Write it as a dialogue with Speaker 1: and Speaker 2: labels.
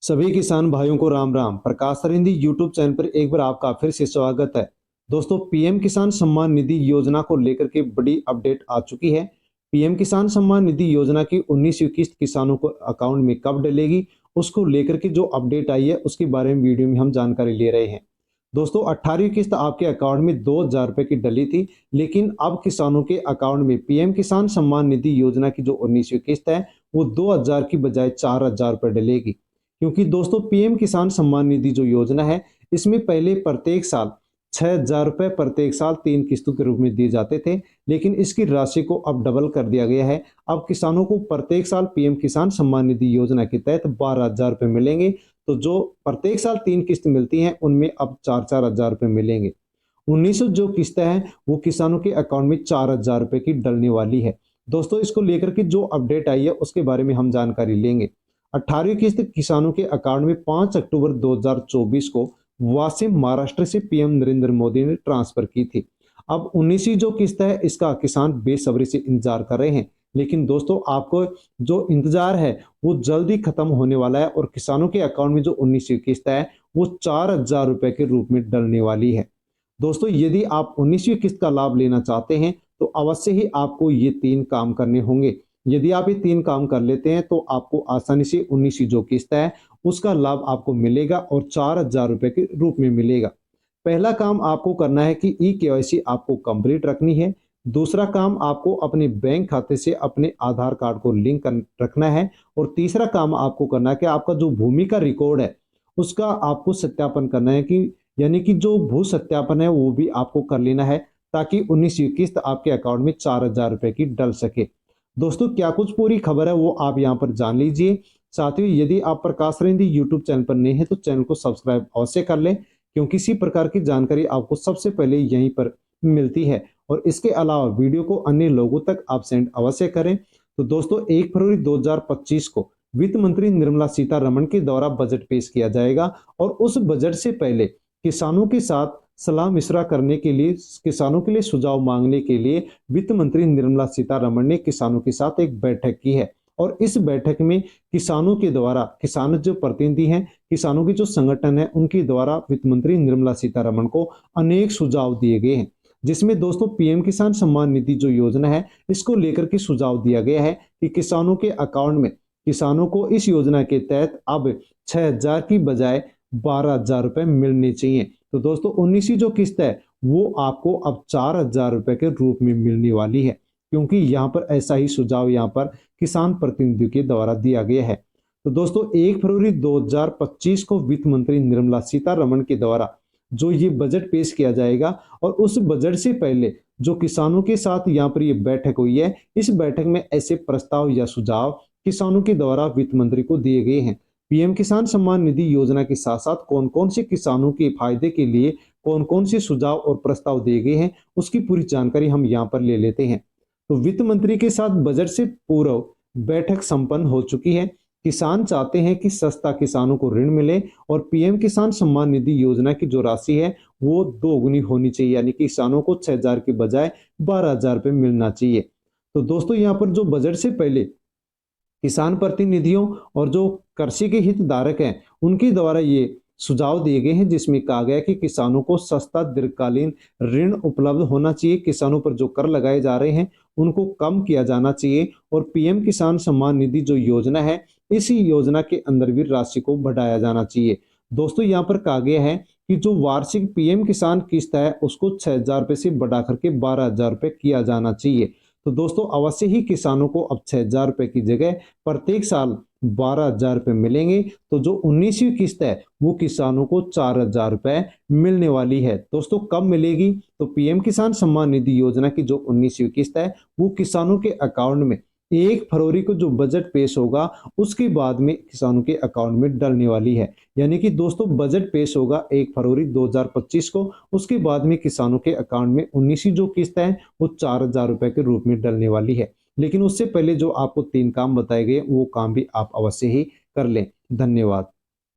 Speaker 1: सभी किसान भाइयों को राम राम। प्रकाश सरिंदी यूट्यूब चैनल पर एक बार आपका फिर से स्वागत है। दोस्तों, पीएम किसान सम्मान निधि योजना को लेकर के बड़ी अपडेट आ चुकी है। पीएम किसान सम्मान निधि योजना की 19वीं किस्त किसानों को अकाउंट में कब डलेगी, उसको लेकर के जो अपडेट आई है उसके बारे में वीडियो में हम जानकारी ले रहे हैं। दोस्तों, 18वीं किस्त आपके अकाउंट में 2,000 रुपए की डली थी, लेकिन अब किसानों के अकाउंट में पीएम किसान सम्मान निधि योजना की जो 19वीं किस्त है वो 2,000 की बजाय 4,000 रुपए डलेगी। क्योंकि दोस्तों, पीएम किसान सम्मान निधि जो योजना है इसमें पहले प्रत्येक साल 6,000 रुपए प्रत्येक साल 3 किस्तों के रूप में दिए जाते थे, लेकिन इसकी राशि को अब डबल कर दिया गया है। अब किसानों को प्रत्येक साल पीएम किसान सम्मान निधि योजना के तहत 12,000 रुपए मिलेंगे। तो जो प्रत्येक साल 3 किस्त मिलती हैं उनमें अब 4,400 रुपए मिलेंगे। 1900 जो किस्त है वो किसानों के अकाउंट में 4,000 रुपए की डलने वाली है। दोस्तों, इसको लेकर के जो अपडेट आई है उसके बारे में हम जानकारी लेंगे। 18वीं किस्त किसानों के अकाउंट में 5 अक्टूबर 2024 को वाशिम महाराष्ट्र से पीएम नरेंद्र मोदी ने ट्रांसफर की थी। अब 19वीं जो किस्त है इसका किसान बेसब्री से इंतजार कर रहे हैं, लेकिन दोस्तों आपको जो इंतजार है वो जल्दी खत्म होने वाला है और किसानों के अकाउंट में जो 19वीं किस्त है वो 4,000 रुपए के रूप में डलने वाली है। दोस्तों, यदि आप 19वीं किस्त का लाभ लेना चाहते हैं तो अवश्य ही आपको ये 3 काम करने होंगे। यदि आप ये 3 काम कर लेते हैं तो आपको आसानी से 19वीं जो किस्त है उसका लाभ आपको मिलेगा और 4,000 रुपए के रूप में मिलेगा। पहला काम आपको करना है कि ई-केवाईसी आपको कंप्लीट रखनी है। दूसरा काम आपको अपने बैंक खाते से अपने आधार कार्ड को लिंक रखना है। और तीसरा काम आपको करना है कि आपका जो भूमि का रिकॉर्ड है उसका आपको सत्यापन करना है, कि यानी कि जो भू सत्यापन है वो भी आपको कर लेना है, ताकि 19वीं किस्त आपके अकाउंट में 4,000 रुपए की डल सके। दोस्तों, क्या कुछ पूरी खबर है वो आप यहाँ पर जान लीजिए। साथ ही यदि आप प्रकाश सरिंदी यूट्यूब चैनल पर नए हैं तो चैनल को सब्सक्राइब अवश्य कर लें, क्योंकि इसी प्रकार की जानकारी आपको सबसे पहले यहीं पर मिलती है। और इसके अलावा वीडियो को अन्य लोगों तक आप सेंड अवश्य करें। तो दोस्तों, 1 फरवरी 2025 को वित्त मंत्री निर्मला सीतारमण के द्वारा बजट पेश किया जाएगा और उस बजट से पहले किसानों के साथ सलाह मशवरा करने के लिए, किसानों के लिए सुझाव मांगने के लिए वित्त मंत्री निर्मला सीतारमण ने किसानों के साथ एक बैठक की है। और इस बैठक में किसानों के द्वारा, किसान जो प्रतिनिधि हैं, किसानों के जो संगठन है उनके द्वारा वित्त मंत्री निर्मला सीतारमण को अनेक सुझाव दिए गए हैं, जिसमें दोस्तों पीएम किसान सम्मान निधि जो योजना है इसको लेकर के सुझाव दिया गया है कि किसानों के अकाउंट में किसानों को इस योजना के तहत अब 6,000 की बजाय 12,000 रुपए मिलने चाहिए। तो दोस्तों, 19वीं जो किस्त है वो आपको अब 4,000 रुपए के रूप में मिलने वाली है, क्योंकि यहाँ पर ऐसा ही सुझाव यहाँ पर किसान प्रतिनिधियों के द्वारा दिया गया है। तो दोस्तों, 1 फरवरी 2025 को वित्त मंत्री निर्मला सीतारमण के द्वारा जो ये बजट पेश किया जाएगा और उस बजट से पहले जो किसानों के साथ यहाँ पर ये बैठक हुई है, इस बैठक में ऐसे प्रस्ताव या सुझाव किसानों के द्वारा वित्त मंत्री को दिए गए हैं। पीएम किसान सम्मान निधि योजना के साथ साथ कौन कौन से किसानों के फायदे के लिए कौन कौन से सुझाव और प्रस्ताव दिए गए हैं उसकी पूरी जानकारी हम यहाँ पर ले लेते हैं। तो वित्त मंत्री के साथ बजट से पूर्व बैठक संपन्न हो चुकी है। किसान चाहते हैं कि सस्ता किसानों को ऋण मिले और पीएम किसान सम्मान निधि योजना की जो राशि है वो दोगुनी होनी चाहिए, यानी कि किसानों को 6,000 के बजाय 12,000 रुपए मिलना चाहिए। तो दोस्तों, यहाँ पर जो बजट से पहले किसान प्रतिनिधियों और जो कृषि के हितधारक हैं उनके द्वारा ये सुझाव दिए गए हैं, जिसमें कहा गया कि किसानों को सस्ता दीर्घकालीन ऋण उपलब्ध होना चाहिए, किसानों पर जो कर लगाए जा रहे हैं उनको कम किया जाना चाहिए और पीएम किसान सम्मान निधि जो योजना है इसी योजना के अंदर भी राशि को बढ़ाया जाना चाहिए। दोस्तों, यहाँ पर कहा गया है कि जो वार्षिक पीएम किसान किस्त है उसको 6,000 रुपए से बढ़ा करके 12,000 रुपए किया जाना चाहिए। तो दोस्तों, अवश्य ही किसानों को अब 6,000 रुपए की जगह प्रत्येक साल 12,000 रुपए मिलेंगे। तो जो 19वीं किस्त है वो किसानों को 4,000 रुपए मिलने वाली है। दोस्तों, कब मिलेगी? तो पीएम किसान सम्मान निधि योजना की जो 19वीं किस्त है वो किसानों के अकाउंट में 1 फरवरी को जो बजट पेश होगा उसके बाद में किसानों के अकाउंट में डलने वाली है। यानी कि दोस्तों, बजट पेश होगा 1 फरवरी 2025 को, उसके बाद में किसानों के अकाउंट में 19वीं जो किस्त है वो 4,000 रुपए के रूप में डलने वाली है। लेकिन उससे पहले जो आपको 3 काम बताए गए वो काम भी आप अवश्य ही कर लें। धन्यवाद।